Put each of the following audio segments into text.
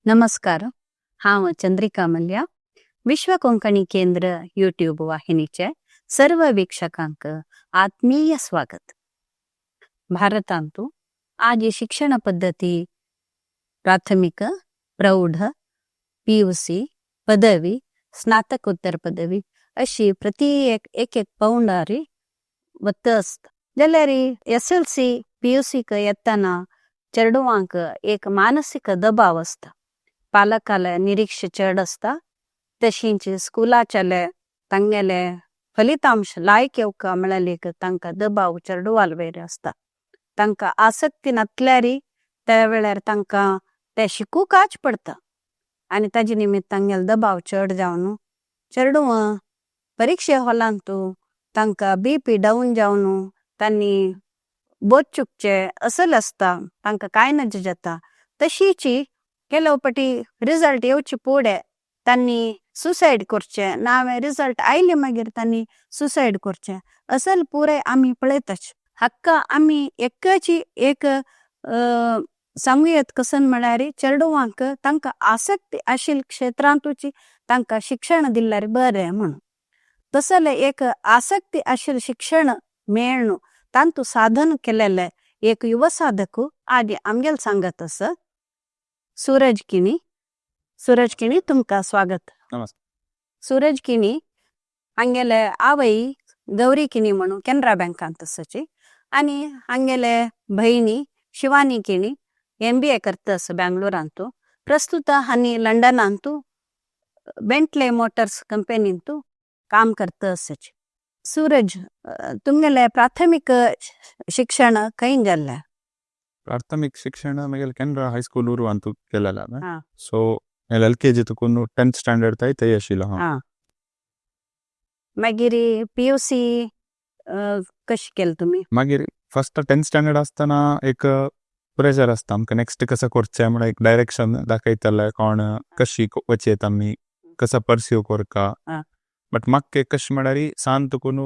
नमस्कार. हांव चंद्रिका मल्ल्या. विश्व कोंकणी केंद्र यूट्यूब वाहिनीचे सर्व वीक्षकांक आत्मीय स्वागत. भारतांतू आज शिक्षण पद्धती प्राथमिक, प्रौढ, PUC, पदवी, स्नातकोत्तर पदवी अशी प्रति एक पावंडारी वत असता. जाल्यार SLC PUC येताना चेडवांक एक मानसिक दबाव असता. पालकाले निरीक्षे चड असता. तशींच स्कुलाचेले तांगेले फलितांश लायक येवका मेळलेक तांकां दबाव चेडवाल वयर असता. तांकां आसक्ती नातल्यारी त्या वेळार तांकां ते शिकूकाच पडता. आनी ताजे निमित्त तांगेलो दबाव चड जावन चेडवां परीक्षे हॉलांतू तांकां BP डाऊन जावन तांणी बोध चुकचे असल असता. तांकां कांय नज जाता. तशीच केलो पटी रिजल्ट येवचे फुडें तांणी सुसायड करचे नावे रिजल्ट आयले मागीर तांणी सुसायड करचे असल पुरे आमी पळयताच. हाका आमी एक सांगुयेत कसन म्हळ्यार चेडवांक तांकां आसक्ती आशिल्ल्या क्षेत्रांतूच तांकां शिक्षण दिल्यार बरें म्हणून. तसले एक आसक्ती आशिल्लें शिक्षण मेळून तांतू साधन केलेले एक युवा साधक आज आमगेल सांगत आस. सूरज किनी. सूरज किनी तुमकां स्वागत. नमस्कार. सूरज किनी हांगेले आवय गौरी किनी म्हणून केनरा बँकांत आसाची आनी हांगेले भयणी शिवानी किनी MBA करता आसा बेंगलोरांतू. प्रस्तुत हांणी लंडनांतू बेंटले मोटर्स कंपनींतू काम करता आसाची. सूरज, तुमगेले प्राथमिक शिक्षण खंय जाल्ले? प्राथमिक शिक्षण मगेल केनरा हायस्कूल उर्वांतू केलेला. सो LKG तुकून 10th स्टँडर्ड थंय आशिल्लो हांव. मागीर PUC कशी केली तुमी? मागीर फर्स्ट 10th स्टँडर्ड आसतना एक प्रेशर आसता आमकां नेक्स्ट कसं करचें म्हणून एक डायरेक्शन दाखयताले कोण कशी वचयत आमी कसं परस्यू करका. बट म्हाका कशें म्हळ्यार सान तुकून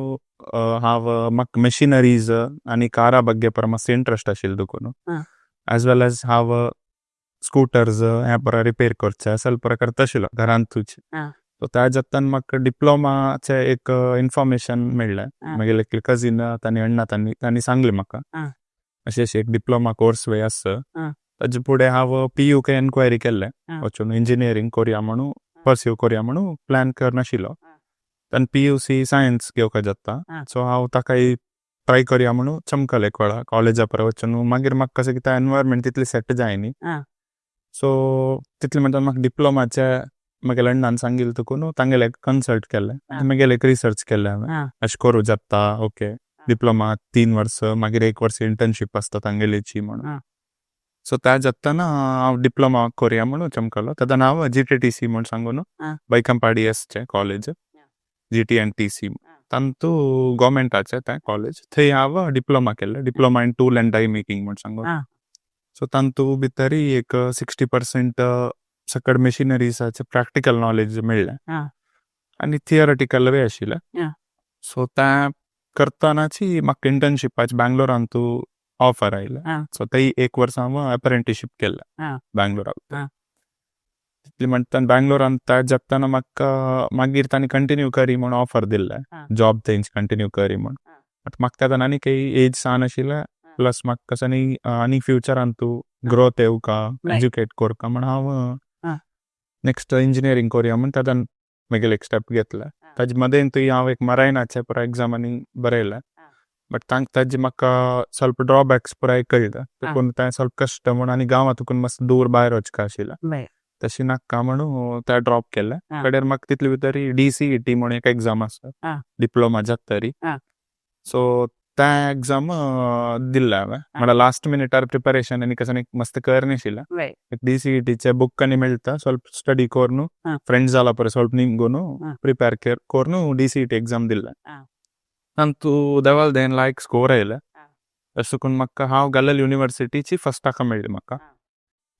हांव म्हाका मशिनरीज आनी कारा बग्गे पर मातसो इंट्रस्ट आशिल्लो तुकून. एज वेल एज हांव स्कूटर्स हे पर रिपेर करचे असल प्रकार तशिल्लो घरांतूच. सो त्या जातान म्हाका डिप्लोमाचे एक इन्फॉर्मेशन मेळ्ळें. मागीर एक कझिन तांणी अण्णा तांणी सांगलें म्हाका अशें एक डिप्लोमा कोर्स वे आसा. ताजे फुडें हांव PUK एन्क्वायरी केल्लें वचून इंजिनियरींग कोरया म्हणून परस्यू कोरया म्हणून प्लॅन करनाशिल्लो. तान PUC सायन्स घेवका जाता. सो हांव ताकाय ट्राय करया म्हणून चमकलें एक वेळा कॉलेजा पर वचून. मागीर म्हाका कशें कितें एनवायरमेंट तितली सेट जाय न्ही. सो तितले म्हणटा म्हाका डिप्लोमाचे मागीर अण्णान सांगिल्लें तुकून तांगेले कन्सल्ट केलें. मागीर एक रिसर्च केलें हांवें अशें करूं जाता. ओके, डिप्लोमा 3 वर्स मागीर 1 वर्स इंटर्नशीप आसता तांगेलीची म्हणून. सो त्या जाताना हांव डिप्लोमा कोरया म्हणून चमकलो. तातूंत हांव GTTC म्हणून सांगून बैकंपाडी चे कॉलेज GT&TC तांतू गव्हर्मेंटाचे तें कॉलेज. थंय हांव डिप्लोमा केलें. Diploma in tool and die making म्हणून सांगून. सो तांतू भितर एक 60% सकड मशिनरीसाचे प्रॅक्टिकल नॉलेज मेळ्ळें आनी थियरटिकल वे आशिल्लें. सो तें करतनाची म्हाका इंटर्नशिपाची बेंगलोरांतू ऑफर आयलें. सो थंय 1 वर्स हांव अप्रेंटिसशीप केलें बेंगलोरांत. तितली म्हणटा बेंगलोरांत त्या जाताना म्हाका मागीर तांणी कंटिन्यू करी म्हणून ऑफर दिल्लें जॉब थंयच कंटिन्यू करी म्हणून. बट म्हाका तातूंत आनी काही एज सान आशिल्लें. प्लस म्हाका कसं आनी फ्युचरांतू ग्रोथ येवका एज्युकेट करका म्हणून हांव नेक्स्ट इंजिनियरींग कोरया म्हणून तातूंत मागीर एक स्टेप घेतलें. ताजे मदें थंय हांव एक मरायनाचे पुराय एग्जामांनी बरयलें. बट ताजे म्हाका ಸ್ವಲ್ಪ ड्रॉबॅक्स पुराय कळटा. देखून तें ಸ್ವಲ್ಪ कश्ट म्हणून आनी गांवांतून मातसो दूर भायर वचका आशिल्लें. तशी नाका म्हणून तें ड्रॉप केलें. कडेन म्हाका तितले भितर DCET म्हणून एक एग्जाम आसा डिप्लोमा जातरी. सो त्या एग्जाम दिल्लें हांवें. म्हळ्यार लास्ट मिनिटार प्रिपरेशन आनी कसं मस्त करनाशिल्लें. DCETचे बुक आनी मेळटा ಸ್ವಲ್ಪ स्टडी करून फ्रेंड्स जाला पळय ಸ್ವಲ್ಪ निंगून प्रिपेर करून DCET एग्जाम दिल्लें. तांतू देवाल देन लायक स्कोर आयलें. अशें करून म्हाका हांव गल्लल युनिवर्सिटीची फर्स्ट हाका मेळ्ळी म्हाका.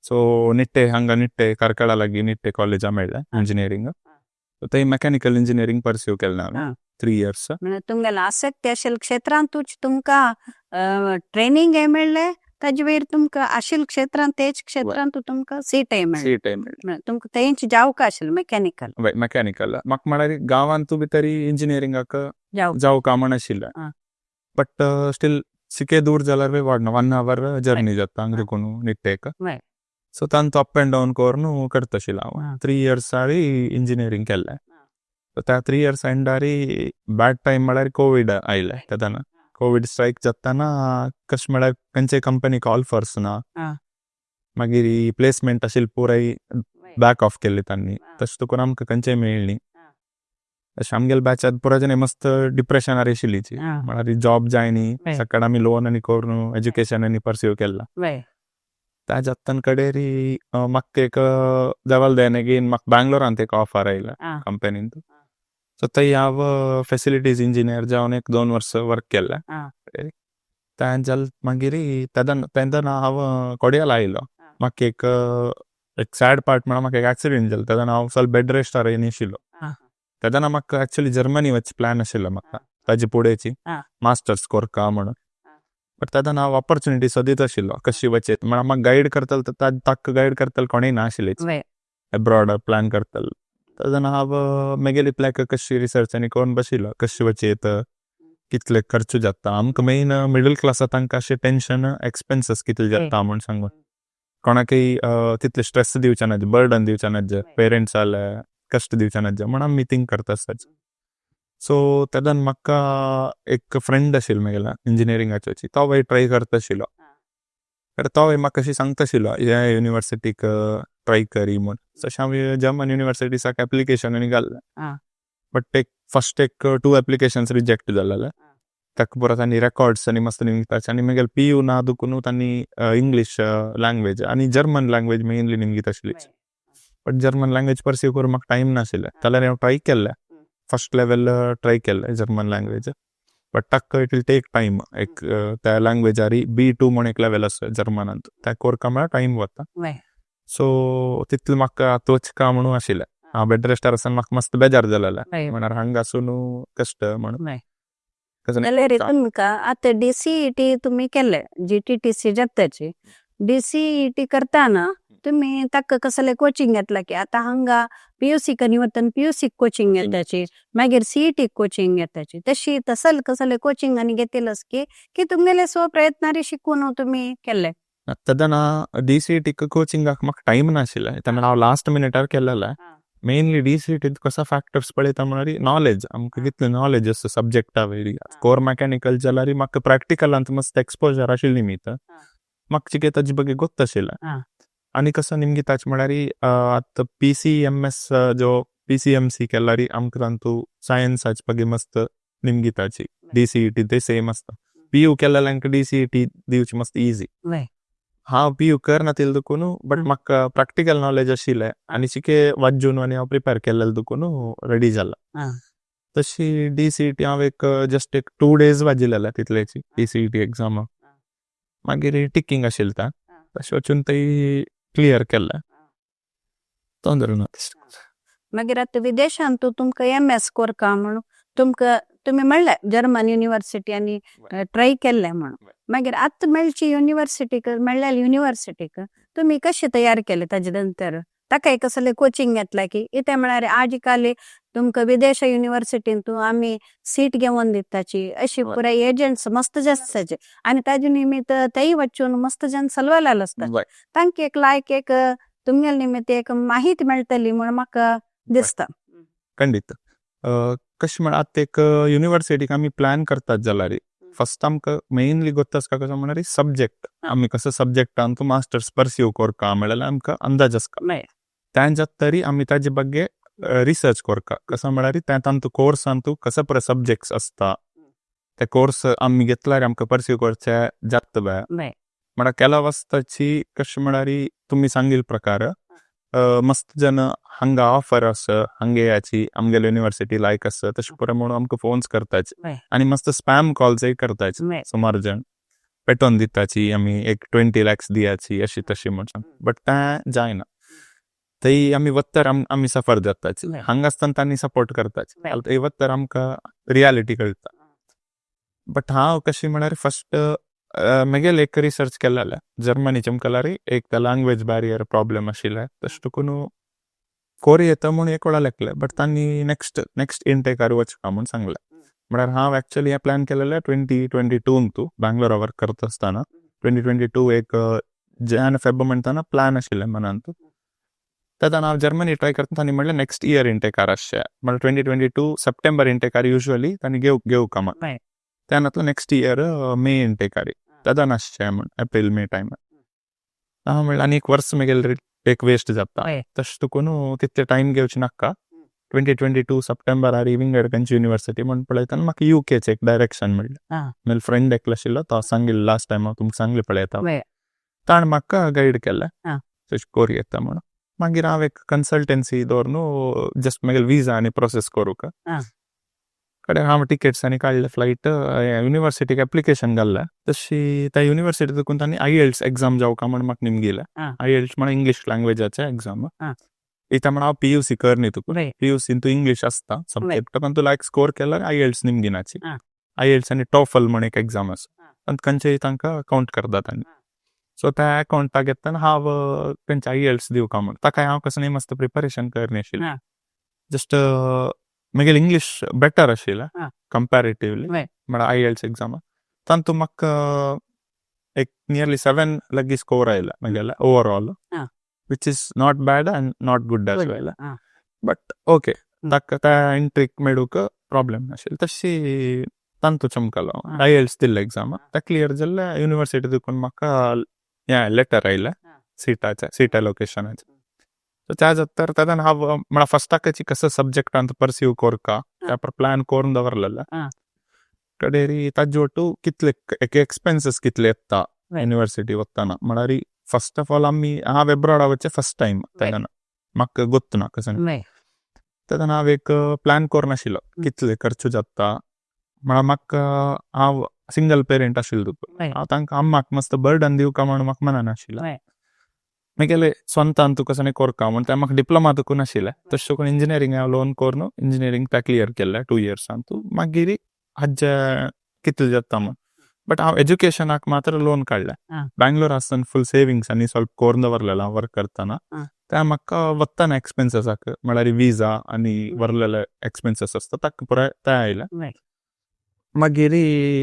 सो निट्टे हांगा निट्टे कारकळा लागीं निट्टे कॉलेजा मेळ्ळें इंजिनियरींग. सो थंय मेकॅनिकल इंजिनियरींग परस्यू केलें हांवें 3 years. तुमगेले आसक्ती आशिल्ल्या क्षेत्रांतूच तुमकां ट्रेनिंग मेळ्ळें ताजे वयर तुमकां आशिल्ल्या क्षेत्रांत तेच क्षेत्रांत तुमकां सीट मेळ्ळी सीट मेळ्ळी तुमकां तेंच जावंक आशिल्लें मेकॅनिकल मेकॅनिकल म्हाका म्हळ्यार गांवांत तूं तरी इंजिनियरिंगाक जावं जावं का म्हण आशिल्लें बट स्टील सिके दूर जाल्यार वाडना 1 hour जर्नी जाता हांगून निट्टेक सो तांत अप एंड डावन करून करता आशिल्लो हांव 3 years इंजिनियरिंग केल्लें त्या 3 years एंडारी बॅड टायम म्हळ्यार कोवीड आयलें तेदना कोवीड स्ट्रायक जाताना कशें म्हळ्यार खंयचे कंपनीक ऑफर्स ना मागीर प्लेसमेंट आशिल्ली पुराय बॅक ऑफ केल्ली तांणी तशें करून आमकां खंयचेय मेळ्ळी अशें आमगेले बॅचांत पुराय जाण मस्त डिप्रेशनार आशिल्ली म्हळ्यार जॉब जायनी सकाळ आमी लोन आनी करून एज्युकेशन परस्यू केला त्या जातान कडेरी म्हाका एक देवाल देन अगेन म्हाका बँगलोरांत एक ऑफर आयला कंपनीन सो थंय हांव फॅसिलिटीज इंजिनियर जावन 1-2 वर्स वर्क केल्लें त्या जाल मागीर तेन्ना हांव कोड्याल आयलो म्हाका एक सॅड पार्ट म्हळ्यार म्हाका एक एक्सिडेंट जालो तेन्ना हांव ಸ್ವಲ್ಪ बेड रेस्टार आशिल्लो तेन्ना म्हाका एक्चुअली जर्मनी वच प्लॅन आशिल्लो म्हाका ताजे फुडेंची मास्टर्स करता म्हणून बट तेन्ना हांव ऑपॉर्च्युनिटी सोदीत आशिल्लो कशी वचयत म्हळ्यार म्हाका गायड करतलो ताका गायड करतलो कोणूय ना आशिल्लें एब्रॉड प्लॅन करतलो तेन्ना हांव म्हगेली प्लॅक कशी रिसर्च आनी करून बशिल्लो कशी वचयत कितले खर्च जाता आमकां मेन मिडल क्लासा तांकां अशें टेन्शन एक्सपेन्सीस कितले जाता म्हूण सांगून कोणाकय तितले स्ट्रेस दिवचे ना बर्डन दिवचे ना पेरंट्स जाल्यार कश्ट दिवचे ना म्हणून आमी थिंक करता आसताच सो तेदन म्हाका एक फ्रेंड आशिल्लो म्हगेला इंजिनियरिंगाचो तो ट्राय करता आशिल्लो तर तो म्हाका अशी सांगता आशिल्लो ह्या युनिवर्सिटीक ट्राय करी म्हूण तशें हांव जर्मन युनिवर्सिटीसाक एप्लिकेशन घाल्लें बट फर्स्ट 2 एप्लिकेशन्स रिजेक्ट जाल्ले ताका परत आनी रेकॉर्ड्स आनी मस्त निमताचे आनी म्हगेले PU ना दुखून तांणी इंग्लीश लँग्वेज आनी जर्मन लँग्वेज मेनली निमगीत आशिल्ली बट जर्मन लँग्वेज परस्यू करून म्हाका टायम नाशिल्लें जाल्यार हांव ट्राय केल्लें फर्स्ट लेवल ट्राय केल्लें जर्मन लँग्वेज बट ताका इट विल टेक टायम एक त्या लँग्वेजार B2 म्हूण एक लेवल आसा जर्मनांत त्या कोरका म्हळ्यार टायम वता सो तितलें म्हाका तोचका म्हणून आशिल्लें हांव बेड रेस्टार आसतना म्हाका मस्त बेजार जालेलें म्हळ्यार हांगा आसून कश्ट म्हणून जाल्यार तुमकां आतां DCET तुमी केले GTTC जाताची DCET करताना तुम्ही ताका कसले कोचिंग घेतला की आता हांगा PUC कनी वतन PUC कोचिंग घेताची मागीर CET कोचिंग घेताची तशी कसले कोचिंग आनी घेतलस की तुमगेले स्वप्रयत्नारी शिकून तुम्ही केले तेदना DCET कोचिंगाक म्हाका टायम नाशिल्लें तेन्ना हांव लास्ट मिनिटार केल्लें मेनली DCET कसा फॅक्टर्स पळयता म्हळ्यार नॉलेज आमकां कितलें नॉलेज आसा सब्जेक्टा वयली कोर मेकॅनिकल जाल्यार म्हाका प्रॅक्टिकलांत मस्त एक्सपोजर आशिल्ली न्ही तर म्हाका चिके ताजे बगे गोत्त आशिल्लें आनी कसो निमगीताच म्हळ्यार आतां PCMS जो PCMC केल्यार आमकां तांतू सायन्साचे बगे मस्त निमगीताची DCET ते सेम आसता PU केल्ल्यांक DCET दिवची मस्त इजी हांव PU करना तिल दुखून बट म्हाका प्रॅक्टिकल नॉलेज आशिल्लें आनी शिके वाजून आनी हांव प्रिपेर केल्लें दुखून रेडी जाला तशी DCET हांव जस्ट 2 days वाजिल्लें तितलेची DCET एग्जामाक मागीर टिकींग आशिल्लें ता तशें वचून थंय क्लियर केल्लें तोंदर ना मागीर आतां विदेशांत तुमकां MS कोरका म्हणून तुमी म्हणलें जर्मन युनिवर्सिटी आनी ट्राय केल्लें म्हणून मागीर आतां मेळची युनिवर्सिटीक मेळ्ळेल्या युनिवर्सिटीक तुमी कशें तयार केलें ताजे नंतर ताकाय कसले कोचिंग घेतला की इथे म्हळ्यार आज काल तुमकां विदेश युनिवर्सिटींत आमी सीट घेवन दिताची अशी पुराय एजंट्स मस्त जास्ताचे आनी ताजे निमित्त थंय वचून मस्त जन सलवालाल आसता तांकां एक तुमगेले निमित्त एक माहिती मेळटली म्हूण म्हाका दिसता खंडीत कशें म्हळ्यार आतां एक युनिवर्सिटीक आमी प्लॅन करतात जाल्यार फर्स्ट आमकां मेनली गोत्त आसता कसो म्हळ्यार सब्जेक्ट आमी कसो सब्जेक्टांत मास्टर्स परस्यू करता म्हळ्यार आमकां अंदाज आसता त्या तरी आमी ताजे बगे रिसर्च करता कसो म्हळ्यार तांतू कोर्सांत कसो पळय सब्जेक्ट्स आसता ते कोर्स आमी घेतल्यार आमकां परस्यू करचे जाता म्हळ्यार केला वस्ताची कशें म्हळ्यार तुमी सांगिल्ले प्रकार मस्त जन हांगा ऑफर आसा हांगे आमगेले युनिवर्सिटी लायक आसा तशें पुराय म्हणून आमकां फोन्स करताचे आनी मस्त स्पॅम कॉल्सय करताचे सुमार जण पेटोवन दिताची आमी एक 20 lakhs दियाची अशी तशी म्हणून बट तें जायना थंय आमी वत्तर आमी सफर जाताचे हांगा आसतना तांणी सपोर्ट करताचे थंय वत्तर आमकां रियालिटी कळटा बट हांव कशी म्हळ्यार फर्स्ट मगेल एक रिसर्च केलेला जर्मनीच्या मुखारी एक त्या लँग्वेज बॅरियर प्रॉब्लेम आशिल्ले तशें कोरी येता म्हणून एक वेळा लेखले बट तांणी नेक्स्ट इंटेकार वचका म्हणून सांगले म्हळ्यार हांव एक्चुअली हें प्लॅन केलेलें 2022 बँगलोरा वर्क करता आसतना 2022 एक जॅन फेब म्हणटाना प्लॅन आशिल्लें मनांत तेन्ना हांव जर्मनी ट्राय करता तांणी म्हणलें नेक्स्ट इयर इंटेकार आसचें म्हळ्यार 2022 सप्टेंबर इंटेकार युजली तांणी घेवका म्हण त्यानंतर नेक्स्ट इयर मे इंटेकारी तेन्ना नासचें म्हण एप्रील मे टायमार हांव म्हणलें आनी एक वर्स मगेल एक वेस्ट जाता तशें तुकून तितले टायम घेवचे नाका 2022 सप्टेंबर विंगड खंयची युनिवर्सिटी म्हण पळयतना म्हाका युकेचे एक डायरेक्शन म्हणलें फ्रेंड एकलो आशिल्लो तो सांगिल्लो लास्ट टायम हांव तुमकां सांगलें पळयता ताणें म्हाका गायड केलें तशें कोरी येता म्हणून मागीर हांव एक कन्सल्टन्सी दवरून जस्ट मागीर विजा आनी प्रोसेस करूंक कडेन हांव टिकेट्स आनी काडले फ्लायट युनिवर्सिटीक एप्लिकेशन घाल्लें तशी त्या युनिवर्सिटी देखून तांणी IELTS एग्जाम जावका म्हण म्हाका निमगिलें IELTS म्हण इंग्लीश लँग्वेजाचें एग्जाम इता म्हण हांव PUC करनी तुका PUCन तूं इंग्लीश आसता सब्जेक्ट पण तुला एक स्कोर केल्यार IELTS निमगिनाची IELTS आनी टॉफल म्हण एक एग्जाम आसा आनी खंयचेय तांकां कावंट करता तांणी सो त्या अकाउंटाक येतना हांव खंयचे IELTS दिवका म्हण ताका हांव कसो न्ही मस्त प्रिपरेशन करनी आशिल्लें जस्ट मागीर इंग्लीश बेटर आशिल्लें कंपॅरेटिवली म्हळ्यार IELTS एग्जामाक तातूंत म्हाका एक नियरली 7 लगी स्कोर आयला म्हगेले overall which is not bad and not good as well but okay ताका त्या एंट्रीक मेळूक प्रॉब्लेम नाशिल्लो तशी तांतू चमकलो IELTS दिल्ले एग्जामाक ते क्लियर जाल्ले युनिवर्सिटी देखून म्हाका लेटर आयलें सीट एलोकेशनाचें सो त्या जाता तेन्ना हांव म्हळ्यार फस्टाकची कसो सब्जेक्टांत परस्यू कोरका त्या प्लॅन करून दवरलेलें कडेरी ताजे वटू कितले एक्सपेन्सीस कितले येता युनिवर्सिटी वतना म्हळ्यार फर्स्ट ऑफ ऑल हांव एब्रॉडा वचचें फर्स्ट टायम तेन्ना म्हाका गोत्तू ना कसो तेन्ना हांव एक प्लॅन कोरनाशिल्लो कितले खर्च जाता म्हळ्यार म्हाका हांव सिंगल पेरंट आशिल्लो हांव तांकां अम्माक मस्त बर्डन दिवका म्हण म्हाका मनानाशिल्लें मागीर स्वंतान तुका कसो कोरका म्हण तें म्हाका डिप्लोमा देखून आशिल्लें तशें करून इंजिनियरींग हांव लोन कोरून इंजिनियरींग ते क्लियर केल्लें 2 yearsन तूं मागीर हाजे कितले जाता म्हण बट हांव एज्युकेशनाक मात्र लोन काडलें बँगलोर आसतना फूल सेविंग्स आनी स्वल्प कोरून दवरलेलो हांव वर्क करतना ते म्हाका वतना एक्सपेन्सेसाक म्हळ्यार विजा आनी व्हरलेले एक्सपेन्सीस आसता ताका पुराय ते आयले मागीर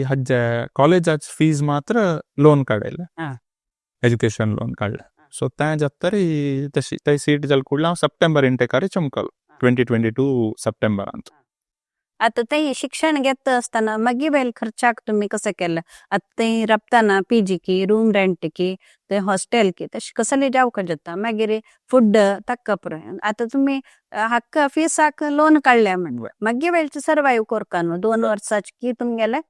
हाजे कॉलेजाची फीज मात्र लोन काडयलें एज्युकेशन लोन काडलें सो तें जातरी तशी ते सीट जाल कुडलें हांव सप्टेंबर इंटेकारी चमकलो 2022 सप्टेंबरांत आता ते शिक्षण घेता असताना मागीर वेल खर्चाक तुम्ही कसं केलं आता ते रपताना PG की रूम रेंट की ते हॉस्टेल की तशी कसले जावका जाता मागीर फूड ताका पुराय आता तुम्ही हक्क फीसाक लोन काडल्या म्हण मागीर वेळचे सर्वाइव कोरका न्हू 2 वर्साची की तुमगेले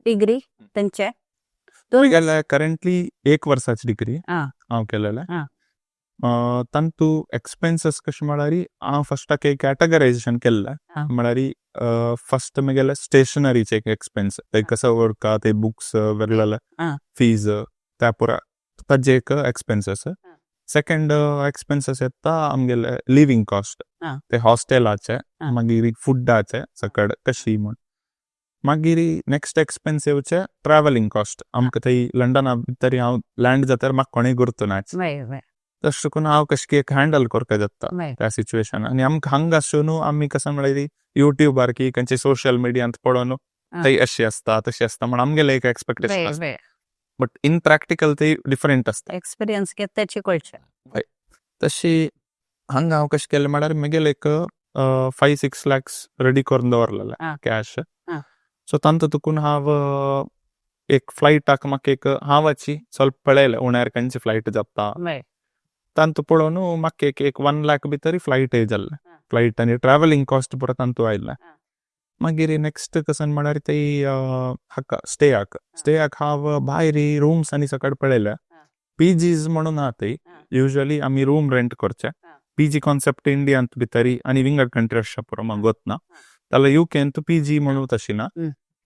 डिग्री तेंचे करंटली 1 वर्साची डिग्री हांव केलेलें तांतू एक्सपेन्सीस कशें म्हळ्यार हांव फस्टाक एक कॅटेगरायझेशन केल्लें म्हळ्यार फस्ट म्हगेलें स्टेशनरीचे एक एक्सपेन्स ते कसो व्हरका ते बुक्स वेगळे फीज त्या पुराय ताजे एक एक्सपेन्सीस सेकंड एक्सपेन्सीस येता आमगेले लिव्हिंग कॉस्ट ते हॉस्टेलाचे मागीर फुडाचे सकड कशी म्हण मागीर नेक्स्ट एक्सपेन्स येवचे ट्रॅव्हलिंग कॉस्ट आमकां थंय लंडना भितर हांव लँड जाल्यार म्हाका कोणेय गुर्तू नाच तशें करून हांव कशें एक हँडल करता जाता त्या सिच्युएशन आनी आमकां हांगा आसून आमी कसं म्हळ्यार युट्यूबार की खंयचे सोशल मिडियांत पळोवन थंय अशी आसता तशी आसता म्हण आमगेले एक एक्सपेक्टेशन आसता बट इन प्रॅक्टिकल ते डिफरंट आसता एक्सपिरियन्स घेताची कळचे तशी हांगा हांव कशें केलें म्हळ्यार म्हगेले एक 5-6 lakhs रेडी करून दवरलेले कॅश सो तांतू तुकून हांव एक फ्लायटाक म्हाका एक हांवाची स्वल्प पळयलें उण्यार खंयची फ्लायट जाता तांतू पळोवन म्हाका एक 1 lakh भितर फ्लायट जाल्लें फ्लायट आनी ट्रॅव्हलिंग कॉस्ट पुरो तांतू आयलें मागीर नेक्स्ट कसन म्हळ्यार ते हाका स्टेयाक हांव भायर रूम्स आनी सकड पळयल्या PGs म्हणून आहा थंय युजली आमी रूम रेंट करचे PG कॉन्सेप्ट इंडियांत भितर आनी विंगड कंट्री आसता पुरो म्हाका गोतना जाल्यार युकेन तूं PG म्हणून तशी ना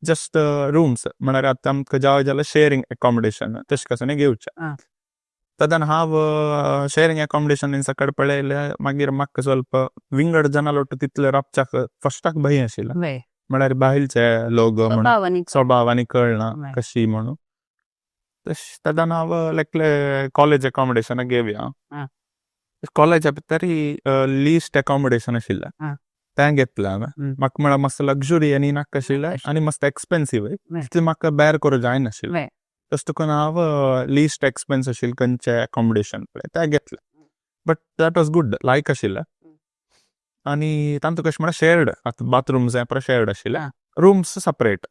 जस्ट रूम्स म्हळ्यार आतां आमकां जाय जाल्यार शेअरिंग एकोमोडेशन तशें कसो घेवचें तेन्ना हांव शेअरिंग एकोमोडेशन सकड पळयलें मागीर म्हाका स्वल्प विंगड जाणा लोट तितले रावच्याक फस्टाक भंय आशिल्लो म्हळ्यार भायलचे लोक म्हणून स्वभाव आनी कळना कशी म्हणून तेन्ना हांव लायक कॉलेज अकोमोडेशनाक घेवया. आं. कॉलेजा भितरी लिस्ट अकोमोडेशन आशिल्लें तें घेतलें हांवें. म्हाका म्हळ्यार मस्त लग्जरी आनी नाका आशिल्लें आनी मस्त एक्सपेन्सिवूय. तितलें म्हाका बेर करूं जायनाशिल्लें. तशें करून हांव लिस्ट एक्सपेन्स आशिल्लें खंयचें अकोमोडेशन पळय तें घेतलें. बट दॅट वॉज गूड, लायक आशिल्लें. आनी तांतूं कशें म्हळ्यार शेर्ड, आतां बाथरूम्स हें पळय शेर्ड आशिल्ले, रूम्स सपरेट.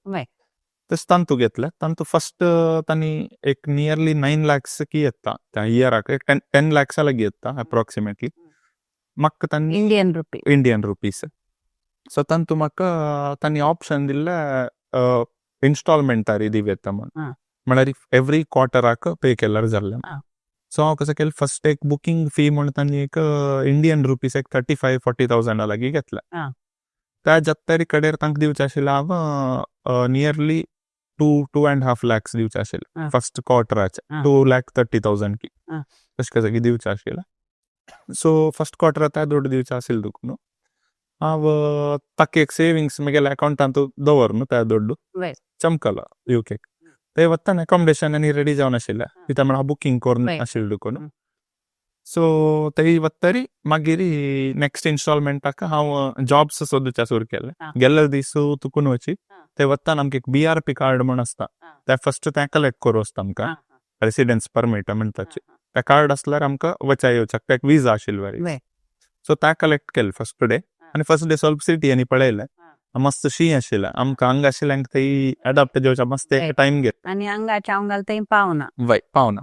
तशें तांतूं घेतलें. तांतूं फस्ट तांणी एक नियरली 9 lakhs की येता त्या इयराक, 10 lakhs लागीं येता अप्रॉक्सिमेटली. म्हाका तांणी इंडियन रुपीज. सो तांतूं म्हाका तांणी ऑप्शन दिल्लें इन्स्टॉलमेंटारी दिवं येता म्हणून. म्हळ्यार एवरी क्वॉर्टराक पे केल्यार जाल्लें. सो हांव कशें केलें, फस्ट एक बुकींग फी म्हणून तांणी एक इंडियन रुपीज एक 35-40,000 लागीं घेतलें. त्या जत्तरी कडेन तांकां दिवचें आशिल्लें हांव नियरली 2.5 lakhs दिवचे आशिल्ले फस्ट क्वॉर्टराचे. 2,30,000 की तशें कसं दिवचें आशिल्लें. सो फस्ट क्वॉर्टरा त्या दोड दिवचें आशिल्लें दुखून हांव ताका एक सेविंग्स म्हगेल्या अकाउंटांत दवर न्हू त्या दोड्डू चमकलो यूकेक. ते वत्तान अकोमोडेशन आनी रेडी जावन आशिल्लें कित्याक म्हळ्यार हांव बुकींग करून आशिल्लें दुखून. सो ते वत्तरी मागीर नेक्स्ट इन्स्टॉलमेंटाक हांव जॉब्स सोदूचे सुरू केलें. गेल्ले दीस तुकून वची ते वत्तान आमकां एक BRP कार्ड म्हूण आसता ते फस्ट तें कलेक्ट करूं आसता आमकां, रेसिडेन्स परमीट म्हणटा तें कार्ड आसल्यार आमकां वचा येवच्याक एक विजा आशिल्ली वेरी. सो तें कलेक्ट केलें फस्ट डे. आनी फस्ट डे स्वल्प सिटीनी पळयलें, मस्त शीं आशिल्लें. आमकां हांगा आशिल्ल्यांक थंय एडॉप्ट जेवच्या मस्त एक टायम घेत आनी हांगाच्या हांगाल थंय पावना पावना.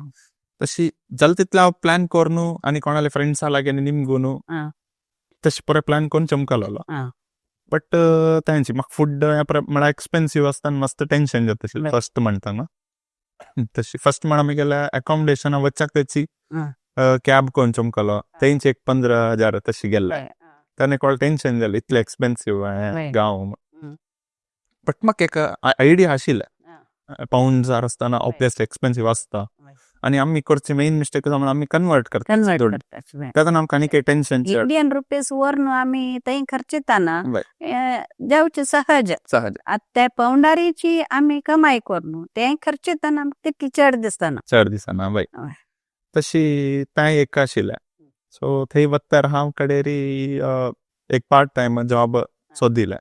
तशी जाल तितलें हांव प्लॅन करून आनी कोणाले फ्रेंड्सा लागीं निमगून तशें पळय प्लॅन करून चमकलोलो. बट तांची म्हाका फूड म्हळ्यार एक्सपेन्सीव आसता आनी मस्त टेन्शन जाता आशिल्लें फस्ट म्हणटाना. तशी फस्ट म्हळ्यार म्हगेल्या अकोमोडेशना वच्चाक तेची कॅब करून चमकलो. तेंची एक 15,000 तशी गेल्ले. ताणें कळ्ळें टेन्शन जालें इतलें एक्सपेन्सीव गांव. बट म्हाका एक आयडिया आशिल्लें पावंड्स आसतना ऑब्वियसली एक्सपेन्सीव आसता आनी आमी करचे मेन मिस्टेक जावन आमी कन्वर्ट करता. तातूंत आमकां आनी काही टेन्शन इंडियन रुपीज वरून आमी थंय खर्चिताना जावचे सहज. त्या पावंडारीची आमी कमाई करून ते खर्चिताना तितली चड दिसताना बाय. तशी तें एक आशिल्लें. सो थंय वत्तार हांव कडेरी एक पार्ट टायम जॉब सोदिलें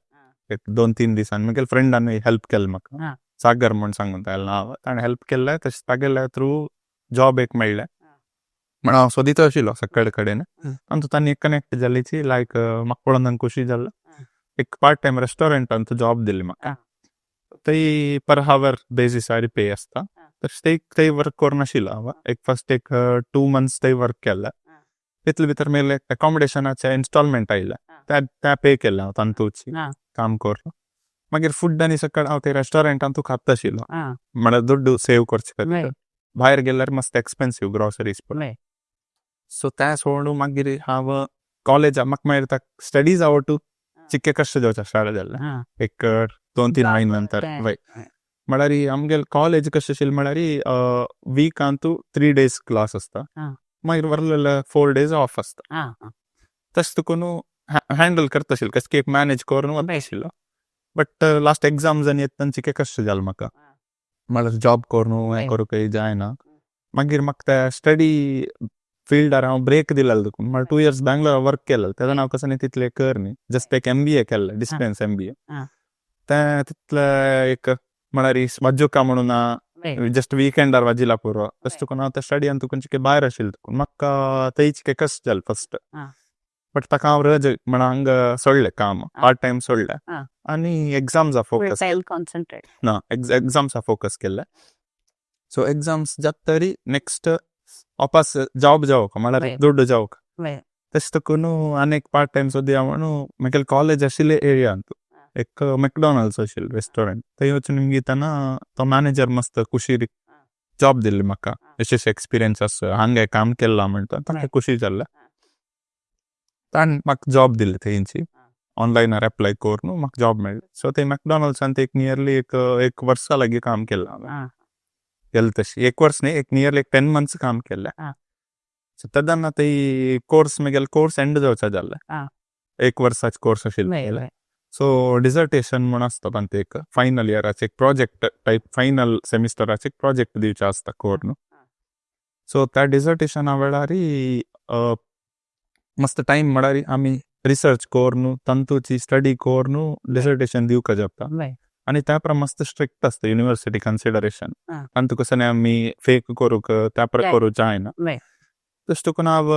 एक 2-3 दिसांनी. म्हगेल्या फ्रेंडान हेल्प केलें म्हाका, सागर म्हूण सांगून नांव. ताणें हेल्प केलें. तशें तागेल्या थ्रू जॉब एक मेळ्ळें. म्हणून हांव सोदीत आशिल्लो सकाळ कडेन. तांतूं तांणी एक कनेक्ट जालीची लायक म्हाका पळोवन तांकां खुशी जाल्लो. एक पार्ट टायम रेस्टॉरंटांत जॉब दिली म्हाका. थंय पर हावर बेजिसार पे आसता. तशें थंय वर्क करून आशिल्लो हांव. एक फस्ट एक 2 months थंय वर्क केलें. तितले भितर मेले अकोमोडेशनाचे इन्स्टॉलमेंट आयले त्या पे केलें हांव तांतूंची काम करून. मागीर फूड आनी सकाळ हांव ते रेस्टॉरंटांतू खात आशिल्लो म्हळ्यार दुड्ड सेव करचे खातीर. भायर गेल्यार मस्त एक्सपेन्सीव ग्रॉसरीज पळय. सो तें सोडून मागीर हांव कॉलेजाक म्हाका मागीर स्टडीज आवडटू चिक्के कश्ट जावचे स्टार्ट जाल्ले एक 2-3 म्हयने नंतर. म्हळ्यार आमगेलें कॉलेज कशें आशिल्लें म्हळ्यार विकांतू 3 days क्लास आसता, मागीर वरलेले 4 days ऑफ आसता. तशें करून हँडल करता आशिल्लो कशें एक मॅनेज करून वता आशिल्लो. बट लास्ट एग्जाम्स आनी येता चिक्के कश्ट जालें म्हाका. म्हळ्यार जॉब करून हें करूंक जायना. मागीर म्हाका त्या स्टडी फिल्डार हांव ब्रेक दिलेलो देखून. म्हळ्यार 2 years बँगलोर वर्क केलें. तेन्ना हांव कसं न्ही तितलें कर न्ही, जस्ट एक MBA केल्लें, डिस्टन्स MBA. तें तितलें एक म्हळ्यार वाज्जुका म्हणून जस्ट विकेंडार वाजिला पुरो. तशें करून हांव त्या स्टडीयान तुका चिक्के भायर आशिल्लो देखून म्हाका थंय चिक्के कश्ट जालें फस्ट. बट ताका हांव रज म्हळ्यार हांगा सोडलें काम, पार्ट टायम सोडलें आनी एग्जाम्सा फोकस ना एग्जाम्सा फोकस केलें. सो एग्जाम्स जाता तरी नेक्स्ट वापस जॉब जावंक म्हळ्यार दुड्ड जावंक. तशें करून आनी एक पार्ट टायम सोदया म्हणून म्हगेलें कॉलेज आशिल्लें एरियांत एक मॅकडॉनल्ड्स आशिल्लें रेस्टॉरंट. थंय वचून निमताना तो मॅनेजर मस्त खुशीर जॉब दिल्ली म्हाका. अशें एक्सपिरियन्स आसा हांगा काम केलां म्हणटा ताका खुशी जाल्लें. ताणें म्हाका जॉब दिल्ली थंयची ऑनलायनार एप्लाय करून म्हाका जॉब मेळ्ळें. सो थंय मॅकडॉनल्ड्सांत एक नियरली एक वर्सा लागीं काम केलां हांवें. गेलें तशी 1 वर्स न्ही, एक नियरली 10 months काम केलें. सो तेन्ना थंय कोर्स म्हगेलो कोर्स एंड जावचा जाल्लें. 1 वर्साचो कोर्स आशिल्लो. सो डिझर्टेशन म्हण आसता पण ते एक फायनल इयराचे एक प्रोजेक्ट टाईप फायनल सेमिस्टराचे एक प्रोजेक्ट दिवचे आसता कोर न्हू. सो त्या डिझर्टेशना वेळारी मस्त टाइम म्हळ्यार आमी रिसर्च कोर न्हू तंतूची स्टडी कोर न्हू डिझर्टेशन दिवका जाता. आणि त्या मस्त स्ट्रिक्ट असतं युनिव्हर्सिटी कन्सिडरेशन. आणि कसं नाही आम्ही फेक करूक त्या करूच जायना. तशें करून हांव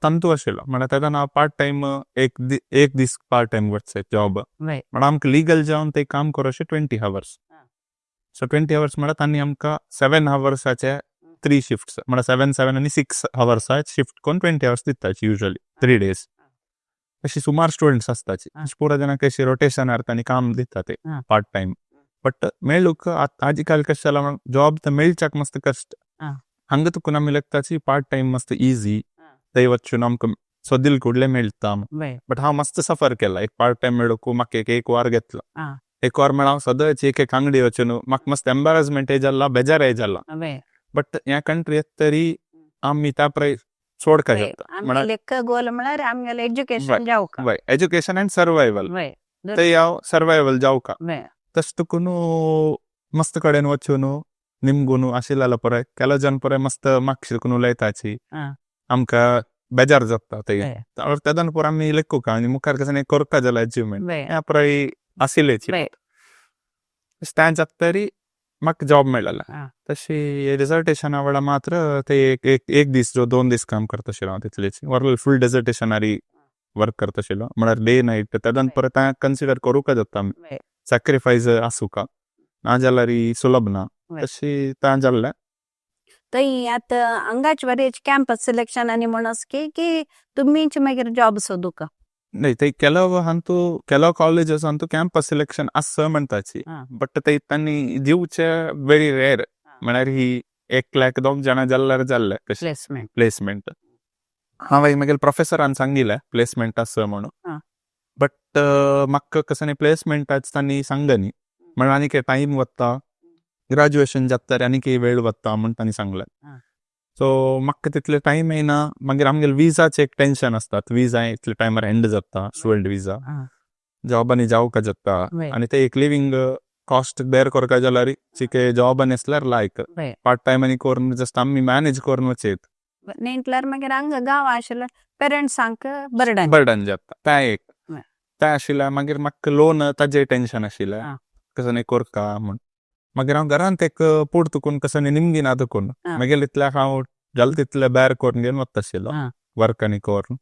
तंतू आशिल्लो म्हळ्यार तेका हांव पार्ट टायम एक दीस पार्ट टायम करचें जॉब. म्हळ्यार आमकां लिगल जावन ते काम करचे 20 hours. सो 20 hours म्हळ्यार तांणी आमकां 7 hours 3 शिफ्ट्स म्हळ्यार 7 आनी 6 hours शिफ्ट करून 20 hours दिताची युजली 3 days. अशी सुमार स्टुडंट्स आसताची पुरा जाणां कशी रोटेशनार तांणी काम दिता ते पार्ट टायम. बट मेळूक आज काल कशें जालां जॉब तर मेळच्याक मस्त कष्ट. हांगा तुका आमी लागताची पार्ट टायम मस्त इजी थंय वचून आमकां सोदिल कुडले मेळटा. बट हांव मस्त सफर केला एक पार्ट टायम मेळूक म्हाका एक वार घेतलो. एक वार म्हळ्यार हांव सदांच एक अंगडी वचून म्हाका मस्त एम्बेरसमेंट जाला बेजार जाला. बट ह्या कंट्रीत तरी आमी त्या सोडका म्हळ्यार एज्युकेशन अँड सर्वायवल थंय हांव सर्वायवल जावका. तशें करून मस्त कडेन वचून निमगून आशिल्लो पळय केलो जन पळय मस्त म्हाका शिकून उलयताची आमकां बेजार जाता थंय. तेदन पुरो आमी लेखूक आनी मुखार कसं करता जाल्यार अचिवमेंट ह्या पळय आशिल्लेची. त्या जाता तरी म्हाका जॉब मेळ्ळा. तशी डिझर्टेशना वेळा मात्र ते एक दीस 2 दीस काम करता आशिल्लो हांव तितलेच ओवरऑल फूल डिझर्टेशनारी वर्क करता आशिल्लो म्हळ्यार डे नायट. तेदन परत त्या कन्सिडर करूंक जाता आमी सॅक्रिफायस आसूं ना जाल्यार सुलभ ना तशी त्या जाल्लें. थंय आतां हांगाच बरेच कॅम्पस सिलेक्शन आनी म्हण की तुमीच मागीर जॉब सोदूक. नाही ते केलो कॉलेजेस तू कॅम्पस सिलेक्शन असं म्हणताची. बट ते तांणी दिवचे व्हेरी रेअर म्हळ्यार ही 1 लाख 2 जाणां जाल्ले प्लेसमेंट. हांवें मागीर प्रोफेसरान सांगिल्लें प्लेसमेंट आसा म्हणून. बट म्हाका कसं न्ही प्लेसमेंटाच तांणी सांगनी म्हळ्यार आनी काही टायम वता ग्रॅज्युएशन जाता आनी काही वेळ वता म्हण तांणी सांगलें. सो म्हाका तितले टायम येना. मागीर आमगेले विजाचे एक टेन्शन आसतात. विजा इतले टायमार एंड जाता स्टुडंट विजा जॉबांनी जावका जाता आनी ते एक लिव्हिंग कॉस्ट बेर करता जाल्यार चिके जॉबांनी असल्यार लायक पार्ट टायमांनी करून जस्ट आमी मॅनेज करून वचेत नेंटल्यार मागीर हांगा गांव आशिल्ल्यार पेरंट्सांक बर्डन जाता. ते आशिल्ल्यार मागीर म्हाका लोन ताजें टेन्शन आशिल्लें कसं न्ही करता म्हण. मागीर हांव घरांत एक पोड तुकून कसं न्ही निमगीन आदकून मागीर इतल्याक हांव जाल तितले बेर करून घेवन वता आशिल्लो वर्क आनी करून.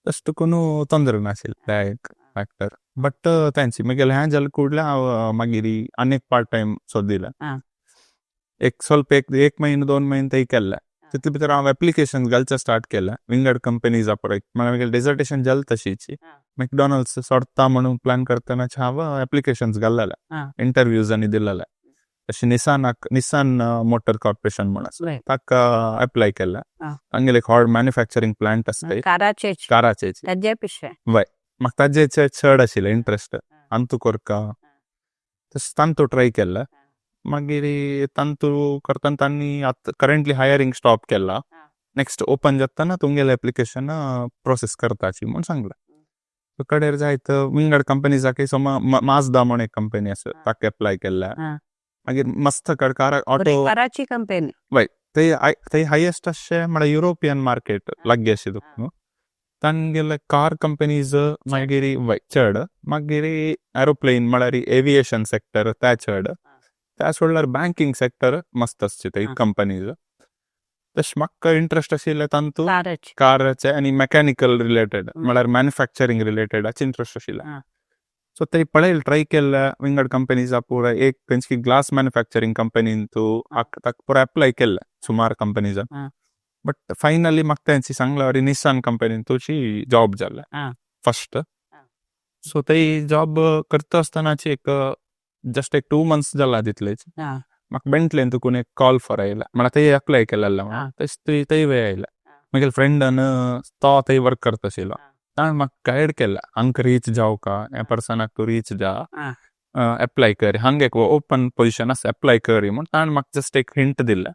तशें करून तोंदर नाशिल्लें ते एक फॅक्टर. बट तांची मागीर हें जालें कुडलें हांव मागीर आनीक पार्ट टायम सोदिलें. एक स्वल्प 1 म्हयनो 2 म्हयने थंय केल्लें. तितले भितर हांव एप्लिकेशन घालचे स्टार्ट केलें विंगड कंपनीज पळय मागीर डिझर्टेशन जालें तशीच मॅकडॉनल्ड्स सोडता म्हणून प्लॅन करतना हांव एप्लिकेशन्स घाल्लेले इंटरव्यूज आनी दिलेले. अशें निसान मोटर कॉर्पोरेशन म्हणून ताका अप्लाय केलें. तांगेले एक व्हड मॅन्युफॅक्चरींग प्लांट आसता काराचेच वय म्हाका ताजेचे चड आशिल्लें इंट्रस्ट तांतू करता. तशें तांतू ट्राय केल्लें. मागीर तांतू करतना तांणी आतां करंटली हायरिंग स्टॉप केला. नेक्स्ट ओपन जातना तुमगेलें एप्लिकेशन प्रोसेस करताची म्हूण सांगलें. कडेर जायत विंगड कंपनीजाक माजदा म्हूण एक कंपनी आसा ताका अप्लाय केल्लें. मागीर मस्त ऑटो कंपनी वय थंय हायेस्ट अशें म्हळ्यार युरोपियन मार्केट लागीं आशिल्लो न्हू. तांगेले कार कंपनीज मागीर वय चड. मागीर एरोप्लेन म्हळ्यार एविएशन सेक्टर ते चड. त्या सोडल्यार बँकिंग सेक्टर मस्त आसचे थंय कंपनीज. तशें म्हाका इंट्रस्ट आशिल्लें तांतू काराचे आनी मेकॅनिकल रिलेटेड म्हळ्यार मॅन्युफॅक्चरींग रिलेटेडाचे इंट्रस्ट आशिल्लें. सो थंय पळयलें ट्राय केल्लें विंगड कंपनीजा पुरो एक खंयची ग्लास मॅन्युफॅक्चरींग कंपनीन ताका पुरो अप्लाय केल्लें सुमार कंपनीजान. बट फायनली म्हाका तेंची सांगल्यार निसान कंपनीन तुजी जॉब जाल्लें फर्स्ट. सो थंय जॉब करता आसतनाची एक जस्ट एक 2 months जाला तितलेच म्हाका बेंटलेन तुकून एक कॉल फॉर आयला म्हळ्यार थंय अप्लाय केलेलें म्हणून थंय वेळ आयला. मागीर फ्रेंडान तो थंय वर्क करता आशिल्लो ताणें म्हाका गायड केला हांगा रीच जावका ह्या पर्सनाक तूं रीच जा अप्लाय कर हांगा एक ओपन पोजिशन आसा अप्लाय कर म्हूण ताणें म्हाका जस्ट एक हिंट दिल्लें.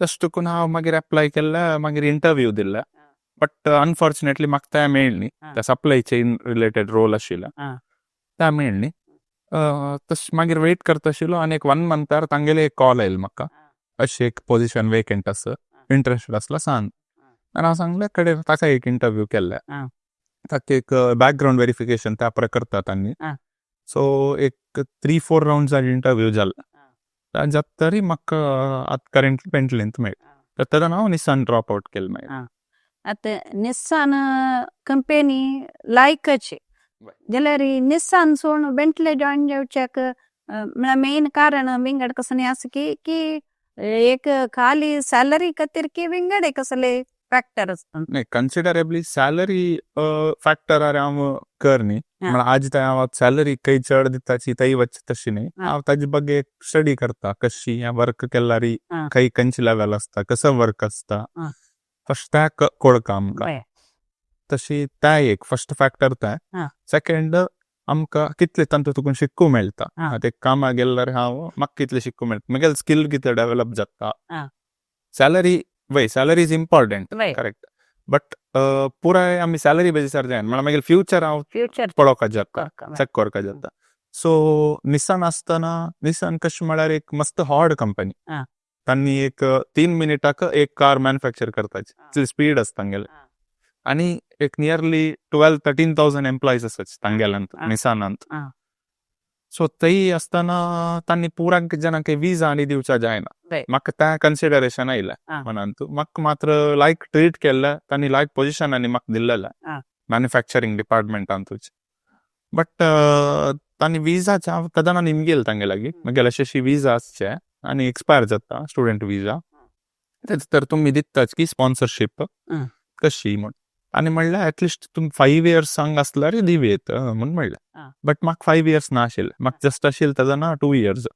तशें करून हांव मागीर अप्लाय केल्लें. मागीर इंटरव्यू दिल्लें. बट अनफॉर्च्युनेटली म्हाका तें मेळ्ळें न्ही. ते सप्लाय चेन रिलेटेड रोल आशिल्लें. त्या मेळ्ळी तश मागीर वेट करता आशिल्लो आनी एक 1 मंथार तांगेले एक कॉल आयल म्हाका अशी एक पोझिशन वेकंट आसा इंटरेस्टेड आसला सांग आनी हांव सांगलें कडेन ताका एक इंटरव्यू केल्ले ताका एक बॅकग्रावंड व्हेरिफिकेशन त्या प्रकारे करतात आनी सो एक 3-4 राउंड्स इंटरव्यू जाल्ले ताज्या तरी म्हाका आतां करंटली बेंटलींत मेळ्ळी तेन्ना हांव निसान ड्रॉप आवट केलें मागीर आता निस्सान कंपनी लायकच जाल्यार निस्सान सोडून बेंटले जॉइन जावच्याक म्हळ्यार मेन कारण विंगड कसले आसा की एक खाली सॅलरी खातीर की विंगड एक कसले फॅक्टर असतात नाही कन्सिडरेबली सॅलरी फॅक्टर हांव करनी म्हळ्यार आज हांव सॅलरी काही चड दिताची तई वच तशी न्ही हांव ताजे बगे स्टडी करता कशी वर्क केल्यार खंय खंयची लेवल आसता कसं वर्क आसता फस्ट त्या कळका आमकां तशी त्या एक फस्ट फॅक्टर त्या सेकंड आमकां कितले तांतूं तुका शिकूं मेळटा आतां एक कामाक गेल्यार म्हाका कितले शिकूं मेळटा म्हगेले स्कील कितले डेव्हलप जाता salary salary is important correct but पुराय आमी सॅलरी बेजिसार जायना म्हळ्यार मागीर फ्युचर हांव पळोवपाक जाता चॅक करपाक जाता सो निसान आसतना निसान कशें म्हळ्यार एक मस्त हॉड कंपनी तांणी एक 3 मिनिटाक एक कार मॅन्युफॅक्चर करताची स्पीड आसता तांगेले आनी एक नियरली 12-13,000 एम्प्लॉईज आसात तांगेल्यांत निसानांत सो तई आसतना तांणी पुरांक जनांक विजा आनी दिवचा जायना म्हाका त्या कन्सिडरेशन आयलें म्हणान तूं म्हाका मात्र लायक ट्रीट केल्लें तांणी लायक पोजिशनांनी म्हाका दिल्लेलें मॅन्युफॅक्चरींग डिपार्टमेंटांतूच बट तांणी विजाचे हांव तदाना निमगेल तांगे लागीं म्हगेले अशें विजा आसचे आनी एक्सपायर जाता स्टुडंट विजा तेच तर तुमी दिताच की स्पॉन्सरशीप कशी म्हण आनी म्हणल्यार एटलिस्ट तुमी 5 years सांग आसल्यार दिवेत म्हूण म्हणलें बट म्हाका 5 years ना आशिल्लें म्हाका जस्ट आशिल्लें तेदना 2 years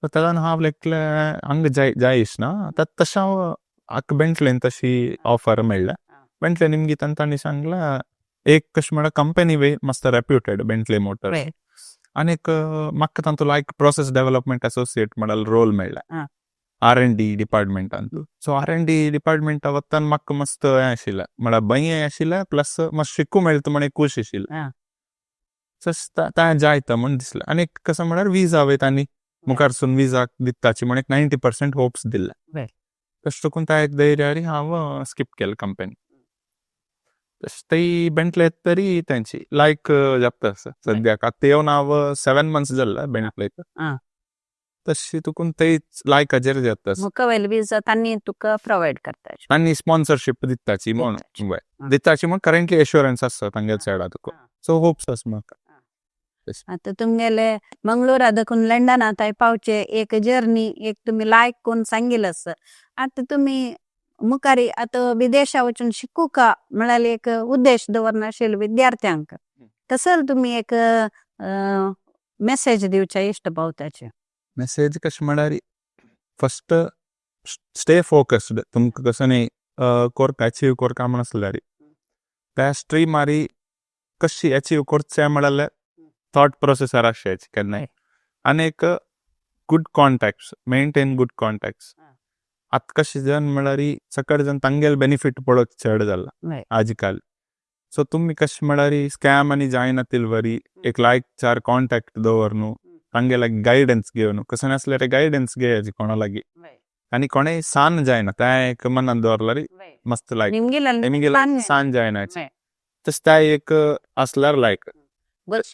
तेदना हांव लेकलें हांगा जायश ना तशें हांव हाका बेंटलेन तशी ऑफर मेळ्ळें बेंटले निमगी तांणी सांगलें एक कशें म्हळ्यार कंपनी मस्त रेप्युटेड बेंटले मोटर्स आनीक म्हाका तांतूं लायक प्रोसेस डेव्हलपमेंट एसोसिएट म्हळ्यार रोल मेळ्ळें R&D डिपार्टमेंटांत सो R&D डिपार्टमेंटा वतान म्हाका मस्त हें आशिल्लें म्हळ्यार भंय आशिल्लें प्लस मस्त शिकूं मेळटा म्हण खूश आशिल्लें त्या जायता म्हण दिसलें आनी कसं म्हळ्यार विजा तांणी मुखारसून विजा दिताची म्हण 90% होप्स दिल्ले तशें करून त्या एक धैर्यारी हांव स्कीप केलें कंपनी तशी बेंटले तरी तेंची लायक जाता सद्याक आतां येवन हांव 7 months जाल्लें बेंटलेक तशी तुकून तेच लायकाचेर जाता मुखावेल विजा तांणी तुका प्रोवायड करता तांणी स्पॉन्सरशीप दिताची म्हण दिताची म्हण करंटली एश्युरन्स आसता तांगे सायडा तुका सो होप्स आसा म्हाका आता तुमगेले मंगळुरा देखून लंडना थंय पावचे एक जर्नी एक तुम्ही लायक कोण सांगिल आसा आता तुम्ही मुखारी आता विदेशा वचून शिकू का म्हळ्यार एक उद्देश दवरना आशिल्लो विद्यार्थ्यांक तसं तुम्ही एक मेसेज दिवच्या इश्ट पावताचे मेसेज कशें म्हळ्यार फस्ट स्टे फोकस्ड तुमकां कसं न्ही कोरका अचीव कोरका म्हण आसल्यार त्या स्ट्रीमारी कशी अचीव करचें म्हळ्यार थॉट प्रोसेसार आसचें केन्नाय आनी एक good contacts maintain good contacts आतां कशें जन म्हळ्यार सकड जन तांगेल बेनिफीट पळोवप चड जाला आज काल सो तुमी कशें म्हळ्यार स्कॅम आनी जायना तिलवरी एक लायक 4 कॉन्टॅक्ट दवर न्हू तांगे लागी गायडन्स घेवन न्हू कसं नासल्यार गायडन्स घेयाची कोणा लागीं आनी कोणेय सान जायना त्या एक मनान दवरल्यार मस्त लायक निमगेला सान जायनाची तशें त्या एक आसल्यार लायक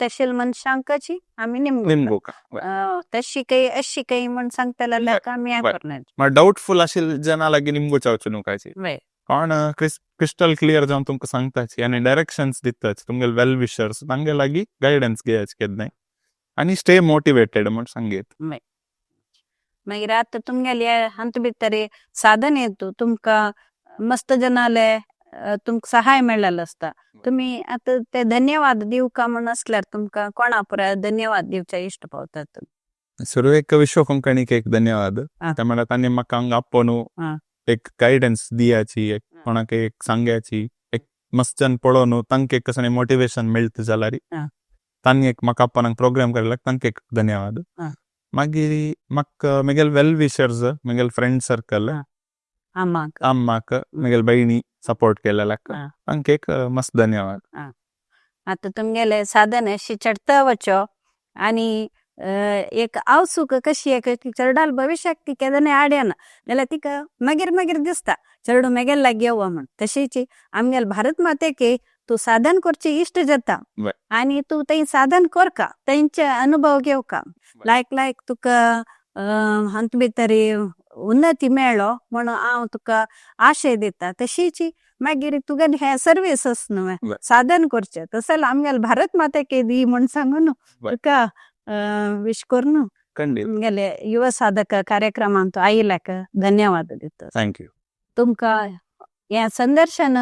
तशील मनशांकाची आमी निमगोका तशी काही अशी काही म्हण सांगतला आमी करणार डाऊटफुल आशिल्ले जना लागीं निमगोच्या वचूं न्हू कांयची कोण क्रिस्टल क्लियर जावन तुमकां सांगताची आनी डायरेक्शन्स दिताच तुमगेले वेल विशर्स तांगे लागीं गायडन्स घेयाची केन्नाय आनी स्टे मोटिवेटेड म्हण सांगेत मागीर आतां तुमगेले हांत भितर साधन येतो तुमकां मस्त जनाले तुमकां सहाय मेळ्ळेलो आसता तुम्ही आता ते धन्यवाद दिवका म्हण आसल्यार तुमकां कोणा पुराय धन्यवाद दिवचे इश्ट पावतात सुरवेक विश्व कोंकणीक एक धन्यवाद त्या म्हळ्यार तांणी म्हाका हांगा आपोवन एक गायडन्स दियाची एक कोणाक एक सांगयाची एक मस्त जन पळोवन तांकां एक कसं मोटिवेशन मेळटा जाल्यार तांणी एक म्हाका आपोवनाक प्रोग्राम केल्याक तांकां एक धन्यवाद मागीर म्हाका म्हगेल वेल विशर्स म्हगेल फ्रेंड सर्कल आम्माक म्हगेल बहिणी सपोर्ट केलेल्याक तांकां एक मस्त धन्यवाद आता तुमगेले साधन अशी चढता वचो आणि एक आवसूक कशी आहे की चढाल भविष्याक ती केदने आड्याना जाल्यार तिका मागीर मागीर दिसता चढू मेगेल लागी येवं म्हण. तशीच आमगेल भारत मातेक तू साधन करची इष्ट जाता आणि तू थंय साधन करका थंयचे अनुभव घेवका लायक तुका हांत भितरी उन्नती मेळ्ळो म्हणून हांव तुका आशय दिता. तशीच मागीर तुगे हे सर्विसस न्हू साधन करचे तसं आमगेल भारत मातेक दी म्हण सांगून तुका विश करून गेले युवा साधक कार्यक्रमान तू आयिल्ल्याक धन्यवाद दिता. थँक्यू. तुमका हे संदर्शन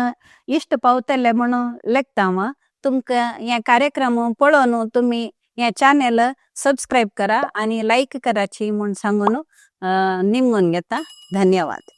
इष्ट पावतले म्हणून लेखता हांव. तुमका हे कार्यक्रम पळोवन तुम्ही हे चॅनल सबस्क्राईब करा आणि लाईक कराची म्हण सांगून निमून घेता. धन्यवाद.